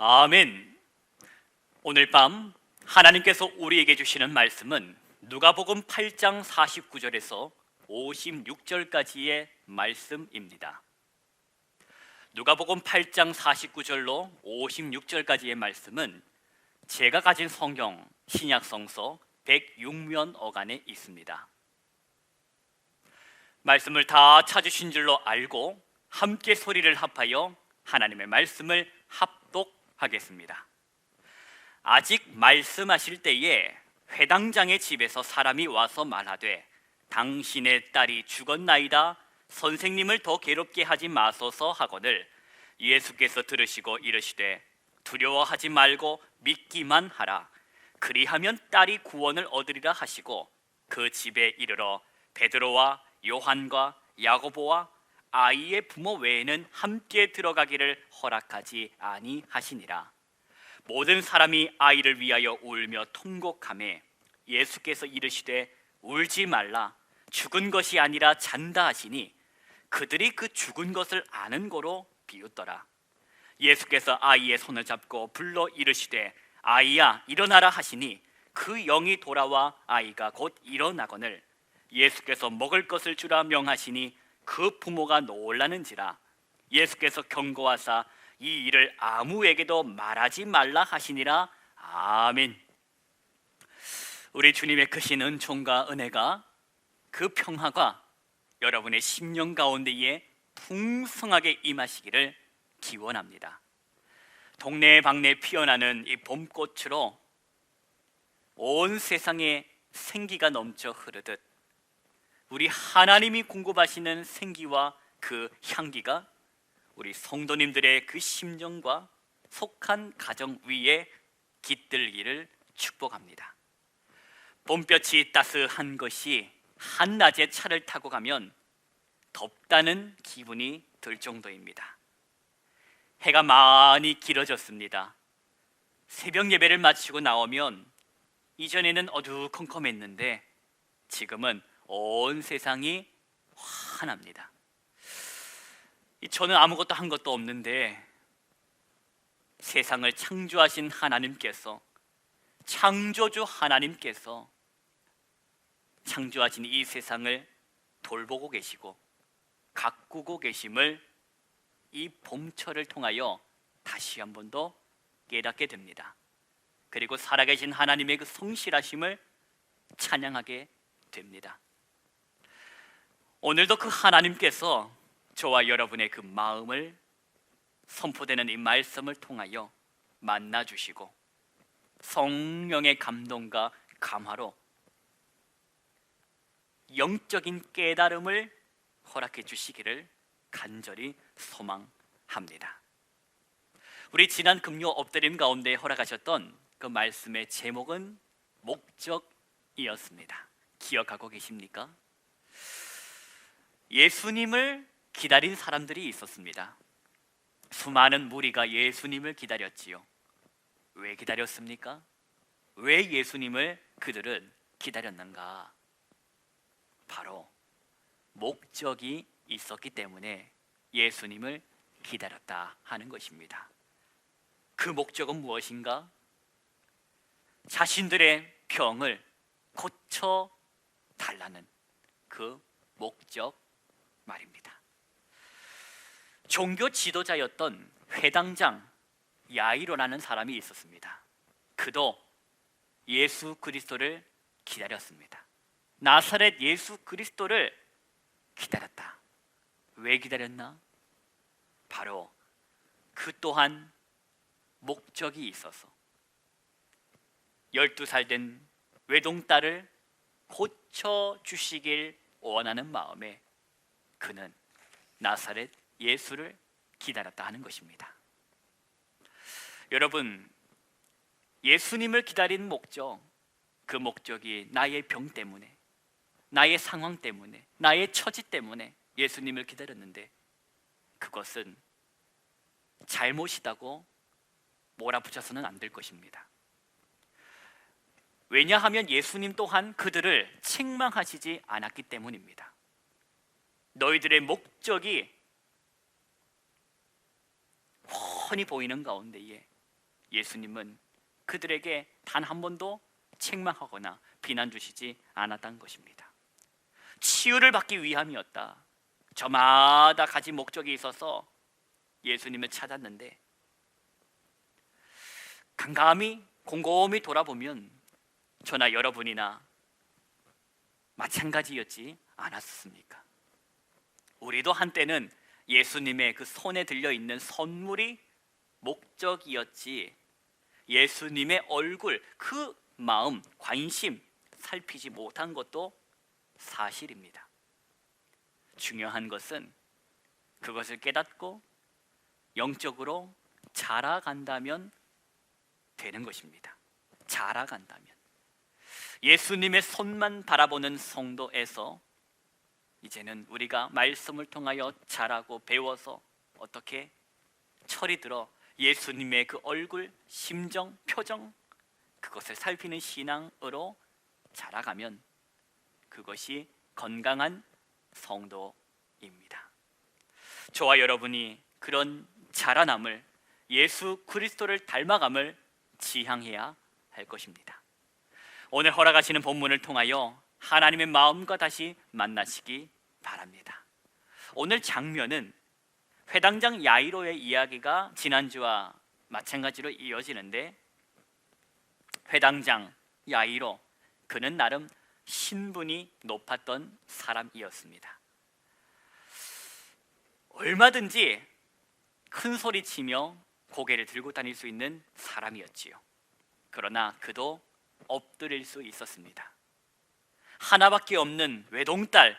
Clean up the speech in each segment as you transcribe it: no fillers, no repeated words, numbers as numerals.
아멘. 오늘 밤 하나님께서 우리에게 주시는 말씀은 누가복음 8장 49절에서 56절까지의 말씀입니다. 누가복음 8장 49절로 56절까지의 말씀은 제가 가진 성경 신약성서 106면 어간에 있습니다. 말씀을 다 찾으신 줄로 알고 함께 소리를 합하여 하나님의 말씀을 합독하겠습니다. 아직 말씀하실 때에 회당장의 집에서 사람이 와서 말하되 당신의 딸이 죽었나이다. 선생님을 더 괴롭게 하지 마소서 하거늘 예수께서 들으시고 이르시되 두려워하지 말고 믿기만 하라. 그리하면 딸이 구원을 얻으리라 하시고 그 집에 이르러 베드로와 요한과 야고보와 아이의 부모 외에는 함께 들어가기를 허락하지 아니하시니라. 모든 사람이 아이를 위하여 울며 통곡하매 예수께서 이르시되 울지 말라. 죽은 것이 아니라 잔다 하시니 그들이 그 죽은 것을 아는 거로 비웃더라. 예수께서 아이의 손을 잡고 불러 이르시되 아이야 일어나라 하시니 그 영이 돌아와 아이가 곧 일어나거늘 예수께서 먹을 것을 주라 명하시니 그 부모가 놀라는지라. 예수께서 경고하사 이 일을 아무에게도 말하지 말라 하시니라. 아멘. 우리 주님의 크신 은총과 은혜가 그 평화가 여러분의 심령 가운데에 풍성하게 임하시기를 기원합니다. 동네방네 피어나는 이 봄꽃으로 온 세상에 생기가 넘쳐 흐르듯 우리 하나님이 공급하시는 생기와 그 향기가 우리 성도님들의 그 심정과 속한 가정 위에 깃들기를 축복합니다. 봄볕이 따스한 것이 한낮에 차를 타고 가면 덥다는 기분이 들 정도입니다. 해가 많이 길어졌습니다. 새벽 예배를 마치고 나오면 이전에는 어두컴컴했는데 지금은 온 세상이 환합니다. 저는 아무것도 한 것도 없는데 세상을 창조하신 하나님께서, 창조주 하나님께서 창조하신 이 세상을 돌보고 계시고 가꾸고 계심을 이 봄철을 통하여 다시 한 번 더 깨닫게 됩니다. 그리고 살아계신 하나님의 그 성실하심을 찬양하게 됩니다. 오늘도 그 하나님께서 저와 여러분의 그 마음을 선포되는 이 말씀을 통하여 만나주시고 성령의 감동과 감화로 영적인 깨달음을 허락해 주시기를 간절히 소망합니다. 우리 지난 금요 엎드림 가운데 허락하셨던 그 말씀의 제목은 목적이었습니다. 기억하고 계십니까? 예수님을 기다린 사람들이 있었습니다. 수많은 무리가 예수님을 기다렸지요. 왜 기다렸습니까? 왜 예수님을 그들은 기다렸는가? 바로 목적이 있었기 때문에 예수님을 기다렸다 하는 것입니다. 그 목적은 무엇인가? 자신들의 병을 고쳐달라는 그 목적 말입니다. 종교 지도자였던 회당장 야이로라는 사람이 있었습니다. 그도 예수 그리스도를 기다렸습니다. 나사렛 예수 그리스도를 기다렸다. 왜 기다렸나? 바로 그 또한 목적이 있어서 12살 된 외동딸을 고쳐주시길 원하는 마음에 그는 나사렛 예수를 기다렸다 하는 것입니다. 여러분, 예수님을 기다린 목적, 그 목적이 나의 병 때문에, 나의 상황 때문에, 나의 처지 때문에 예수님을 기다렸는데 그것은 잘못이라고 몰아붙여서는 안 될 것입니다. 왜냐하면 예수님 또한 그들을 책망하시지 않았기 때문입니다. 너희들의 목적이 훤히 보이는 가운데에 예수님은 그들에게 단 한 번도 책망하거나 비난 주시지 않았다는 것입니다. 치유를 받기 위함이었다. 저마다 가진 목적이 있어서 예수님을 찾았는데 곰곰이 돌아보면 저나 여러분이나 마찬가지였지 않았습니까? 우리도 한때는 예수님의 그 손에 들려있는 선물이 목적이었지 예수님의 얼굴, 그 마음, 관심 살피지 못한 것도 사실입니다. 중요한 것은 그것을 깨닫고 영적으로 자라간다면 되는 것입니다. 자라간다면 예수님의 손만 바라보는 성도에서 이제는 우리가 말씀을 통하여 자라고 배워서 어떻게 철이 들어 예수님의 그 얼굴, 심정, 표정 그것을 살피는 신앙으로 자라가면 그것이 건강한 성도입니다. 저와 여러분이 그런 자라남을, 예수 그리스도를 닮아감을 지향해야 할 것입니다. 오늘 허락하시는 본문을 통하여 하나님의 마음과 다시 만나시기 바랍니다. 오늘 장면은 회당장 야이로의 이야기가 지난주와 마찬가지로 이어지는데, 회당장 야이로, 그는 나름 신분이 높았던 사람이었습니다. 얼마든지 큰 소리 치며 고개를 들고 다닐 수 있는 사람이었지요. 그러나 그도 엎드릴 수 있었습니다. 하나밖에 없는 외동딸,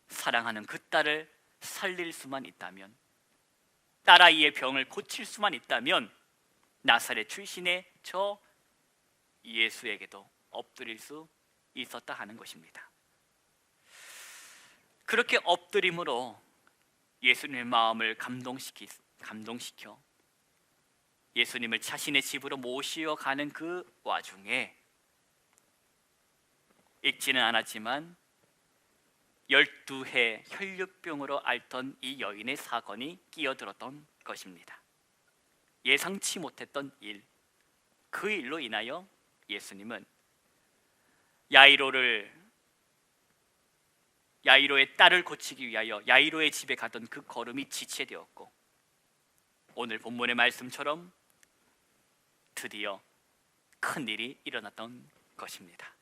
사랑하는 그 딸을 살릴 수만 있다면, 딸아이의 병을 고칠 수만 있다면 나사렛 출신의 저 예수에게도 엎드릴 수 있었다 하는 것입니다. 그렇게 엎드림으로 예수님의 마음을 감동시켜 예수님을 자신의 집으로 모시어 가는 그 와중에 읽지는 않았지만 12해 혈류병으로 앓던 이 여인의 사건이 끼어들었던 것입니다. 예상치 못했던 일, 그 일로 인하여 예수님은 야이로의 딸을 고치기 위하여 야이로의 집에 가던 그 걸음이 지체되었고, 오늘 본문의 말씀처럼 드디어 큰 일이 일어났던 것입니다.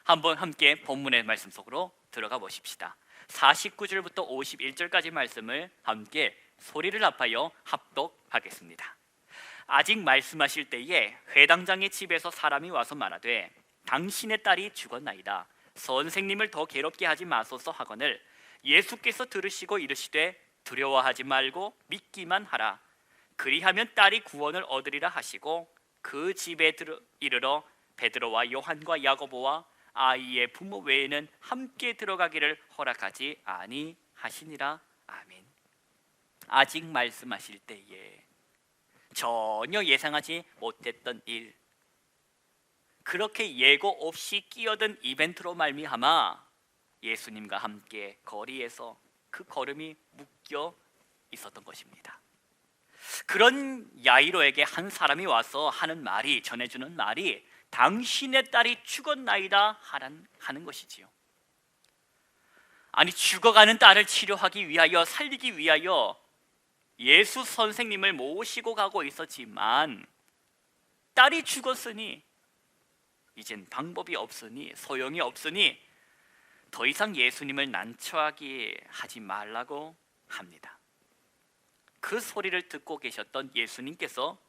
한번 함께 본문의 말씀 속으로 들어가 보십시다. 49절부터 51절까지 말씀을 함께 소리를 합하여 합독하겠습니다. 아직 말씀하실 때에 회당장의 집에서 사람이 와서 말하되 당신의 딸이 죽었나이다. 선생님을 더 괴롭게 하지 마소서 하거늘 예수께서 들으시고 이르시되 두려워하지 말고 믿기만 하라. 그리하면 딸이 구원을 얻으리라 하시고 그 집에 이르러 베드로와 요한과 야고보와 아이의 부모 외에는 함께 들어가기를 허락하지 아니하시니라. 아멘. 아직 말씀하실 때에 전혀 예상하지 못했던 일, 그렇게 예고 없이 끼어든 이벤트로 말미암아 예수님과 함께 거리에서 그 걸음이 묶여 있었던 것입니다. 그런 야이로에게 한 사람이 와서 전해주는 말이 당신의 딸이 죽었나이다 하는 것이지요. 아니, 죽어가는 딸을 치료하기 위하여, 살리기 위하여 예수 선생님을 모시고 가고 있었지만 딸이 죽었으니 이젠 방법이 없으니, 소용이 없으니 더 이상 예수님을 난처하게 하지 말라고 합니다. 그 소리를 듣고 계셨던 예수님께서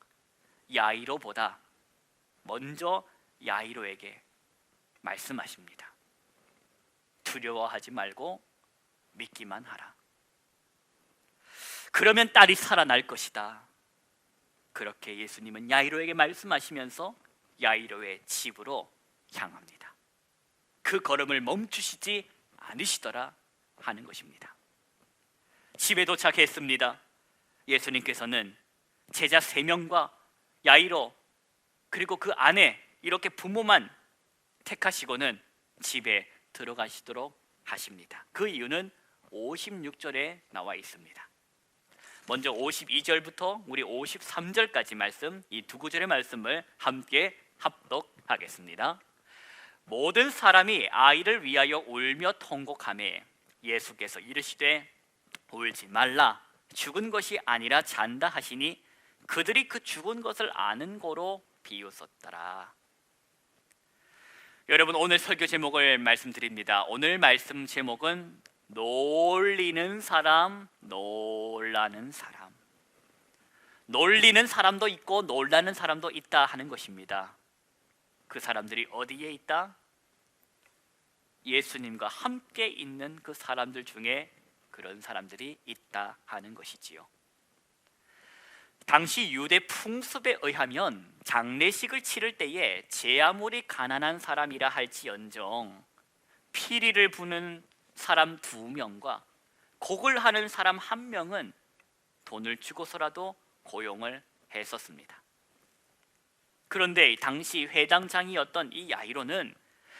야이로보다 먼저 야이로에게 말씀하십니다. 두려워하지 말고 믿기만 하라. 그러면 딸이 살아날 것이다. 그렇게 예수님은 야이로에게 말씀하시면서 야이로의 집으로 향합니다. 그 걸음을 멈추시지 않으시더라 하는 것입니다. 집에 도착했습니다. 예수님께서는 제자 3명과 야이로 그리고 그 아내, 이렇게 부모만 택하시고는 집에 들어가시도록 하십니다. 그 이유는 56절에 나와 있습니다. 먼저 52절부터 우리 53절까지 말씀, 이 두 구절의 말씀을 함께 합독하겠습니다. 모든 사람이 아이를 위하여 울며 통곡하매 예수께서 이르시되 울지 말라, 죽은 것이 아니라 잔다 하시니 그들이 그 죽은 것을 아는 고로 비웃었더라. 여러분, 오늘 설교 제목을 말씀드립니다. 오늘 말씀 제목은 놀리는 사람, 놀라는 사람. 놀리는 사람도 있고 놀라는 사람도 있다 하는 것입니다. 그 사람들이 어디에 있다? 예수님과 함께 있는 그 사람들 중에 그런 사람들이 있다 하는 것이지요. 당시 유대 풍습에 의하면 장례식을 치를 때에 제 아무리 가난한 사람이라 할지언정 피리를 부는 사람 2명과 곡을 하는 사람 1명은 돈을 주고서라도 고용을 했었습니다. 그런데 당시 회당장이었던 이 야이로는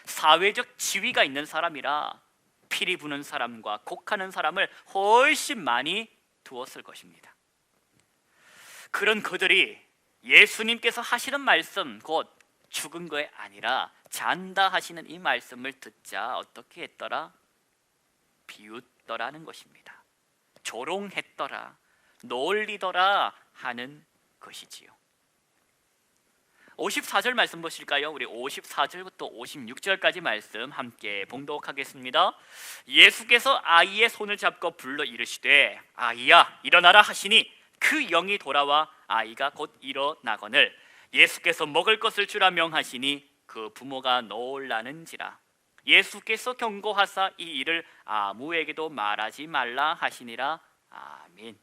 사회적 지위가 있는 사람이라 피리 부는 사람과 곡하는 사람을 훨씬 많이 두었을 것입니다. 그런 그들이 예수님께서 하시는 말씀, 곧 죽은 것이 아니라 잔다 하시는 이 말씀을 듣자 어떻게 했더라? 비웃더라는 것입니다. 조롱했더라, 놀리더라 하는 것이지요. 54절 말씀 보실까요? 우리 54절부터 56절까지 말씀 함께 봉독하겠습니다. 예수께서 아이의 손을 잡고 불러 이르시되 아이야 일어나라 하시니 그 영이 돌아와 아이가 곧 일어나거늘 예수께서 먹을 것을 주라 명하시니 그 부모가 놀라는지라. 예수께서 경고하사 이 일을 아무에게도 말하지 말라 하시니라. 아멘.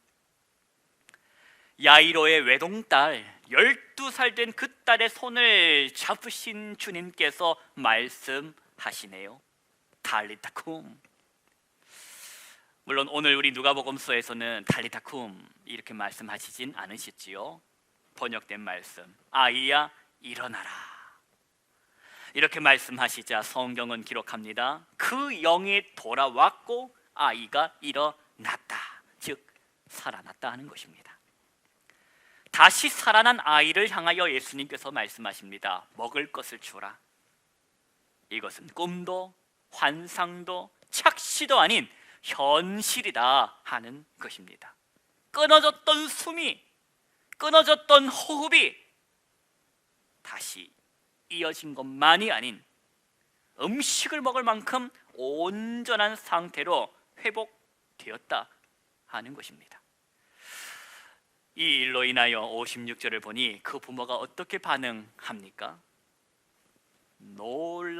야이로의 외동딸 12살 된 그 딸의 손을 잡으신 주님께서 말씀하시네요. 달리타쿰. 물론 오늘 우리 누가복음서에서는 달리타쿰 이렇게 말씀하시진 않으셨지요. 번역된 말씀, 아이야 일어나라, 이렇게 말씀하시자 성경은 기록합니다. 그 영이 돌아왔고 아이가 일어났다, 즉 살아났다 하는 것입니다. 다시 살아난 아이를 향하여 예수님께서 말씀하십니다. 먹을 것을 주라. 이것은 꿈도 환상도 착시도 아닌 현실이다 하는 것입니다. 끊어졌던 숨이, 끊어졌던 호흡이 다시 이어진 것만이 아닌 음식을 먹을 만큼 온전한 상태로 회복되었다 하는 것입니다. 이 일로 인하여 56절을 보니 그 부모가 어떻게 반응합니까?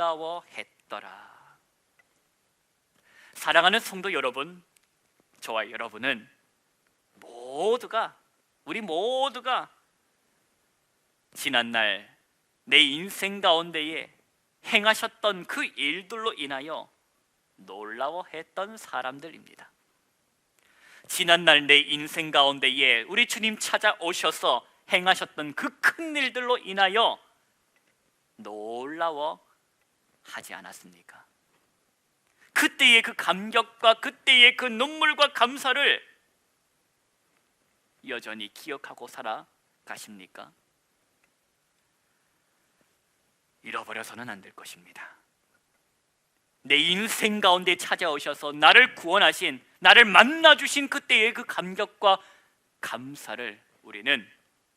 놀라워했더라. 사랑하는 성도 여러분, 저와 여러분은 우리 모두가 지난날 내 인생 가운데에 행하셨던 그 일들로 인하여 놀라워했던 사람들입니다. 지난날 내 인생 가운데에 우리 주님 찾아오셔서 행하셨던 그 큰 일들로 인하여 놀라워하지 않았습니까? 그때의 그 감격과 그때의 그 눈물과 감사를 여전히 기억하고 살아가십니까? 잃어버려서는 안 될 것입니다. 내 인생 가운데 찾아오셔서 나를 구원하신, 나를 만나주신 그때의 그 감격과 감사를 우리는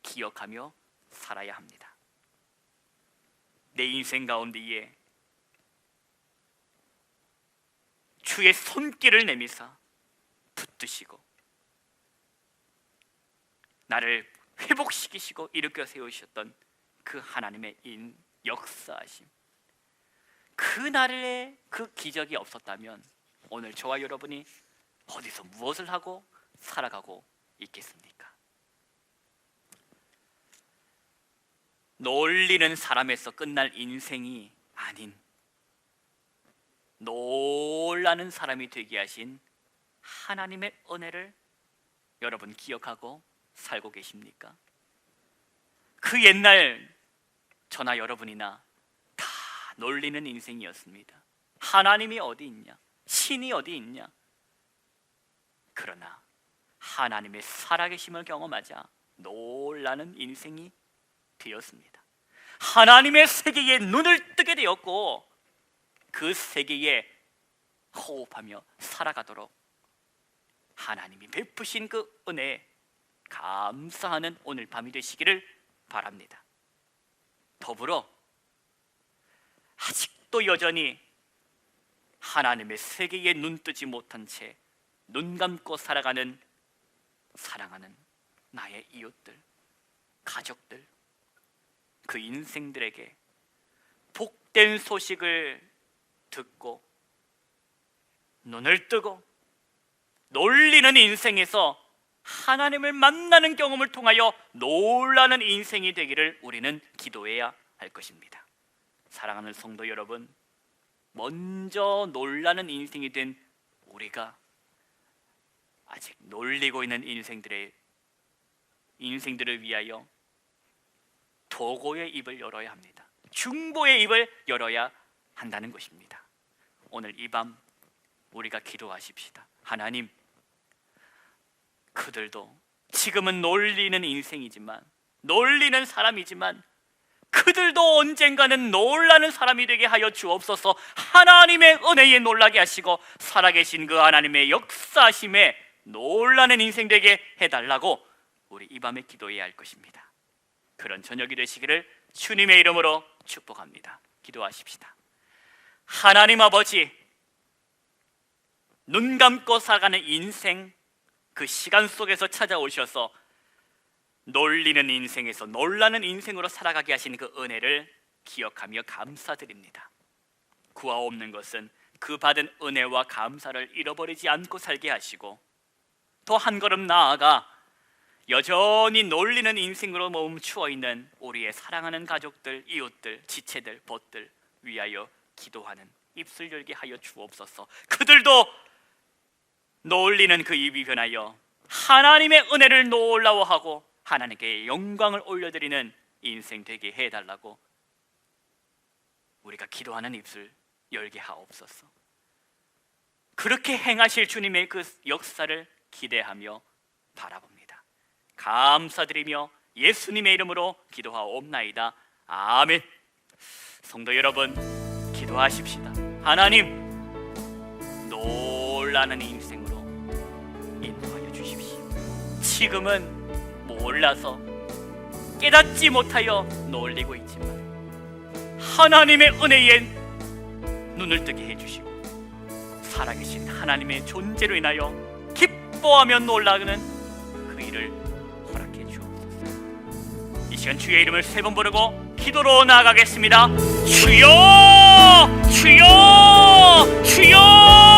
기억하며 살아야 합니다. 내 인생 가운데에 주의 손길을 내미사 붙드시고 나를 회복시키시고 일으켜 세우셨던 그 하나님의 역사하심, 그날의 그 기적이 없었다면 오늘 저와 여러분이 어디서 무엇을 하고 살아가고 있겠습니까? 놀리는 사람에서 끝날 인생이 아닌 놀라는 사람이 되게 하신 하나님의 은혜를 여러분 기억하고 살고 계십니까? 그 옛날 저나 여러분이나 다 놀리는 인생이었습니다. 하나님이 어디 있냐? 신이 어디 있냐? 그러나 하나님의 살아계심을 경험하자 놀라는 인생이 되었습니다. 하나님의 세계에 눈을 뜨게 되었고 그 세계에 호흡하며 살아가도록 하나님이 베푸신 그 은혜에 감사하는 오늘 밤이 되시기를 바랍니다. 더불어 아직도 여전히 하나님의 세계에 눈 뜨지 못한 채 눈 감고 살아가는 사랑하는 나의 이웃들, 가족들, 그 인생들에게 복된 소식을 듣고 눈을 뜨고 놀리는 인생에서 하나님을 만나는 경험을 통하여 놀라는 인생이 되기를 우리는 기도해야 할 것입니다. 사랑하는 성도 여러분, 먼저 놀라는 인생이 된 우리가 아직 놀리고 있는 인생들을 위하여 도고의 입을 열어야 합니다. 중보의 입을 열어야 한다는 것입니다. 오늘 이 밤 우리가 기도하십시다. 하나님, 그들도 지금은 놀리는 인생이지만, 놀리는 사람이지만 그들도 언젠가는 놀라는 사람이 되게 하여 주옵소서. 하나님의 은혜에 놀라게 하시고 살아계신 그 하나님의 역사심에 놀라는 인생 되게 해달라고 우리 이 밤에 기도해야 할 것입니다. 그런 저녁이 되시기를 주님의 이름으로 축복합니다. 기도하십시다. 하나님 아버지, 눈 감고 살아가는 인생, 그 시간 속에서 찾아오셔서 놀리는 인생에서 놀라는 인생으로 살아가게 하신 그 은혜를 기억하며 감사드립니다. 구하옵는 것은 그 받은 은혜와 감사를 잃어버리지 않고 살게 하시고 더 한 걸음 나아가 여전히 놀리는 인생으로 멈추어 있는 우리의 사랑하는 가족들, 이웃들, 지체들, 벗들 위하여 기도하는 입술 열게 하여 주옵소서. 그들도 놀리는 그 입이 변하여 하나님의 은혜를 놀라워하고 하나님께 영광을 올려드리는 인생 되게 해달라고 우리가 기도하는 입술 열게 하옵소서. 그렇게 행하실 주님의 그 역사를 기대하며 바라봅니다. 감사드리며 예수님의 이름으로 기도하옵나이다. 아멘. 성도 여러분, 기도하십시다. 하나님, 놀라는 인생으로 인도하여 주십시오. 지금은 몰라서 깨닫지 못하여 놀리고 있지만 하나님의 은혜에 눈을 뜨게 해주시고 살아계신 하나님의 존재로 인하여 기뻐하며 놀라는 그 일을 허락해 주옵소서. 이 시간 주의 이름을 3번 부르고 기도로 나아가겠습니다. 주여, 주여, 주여.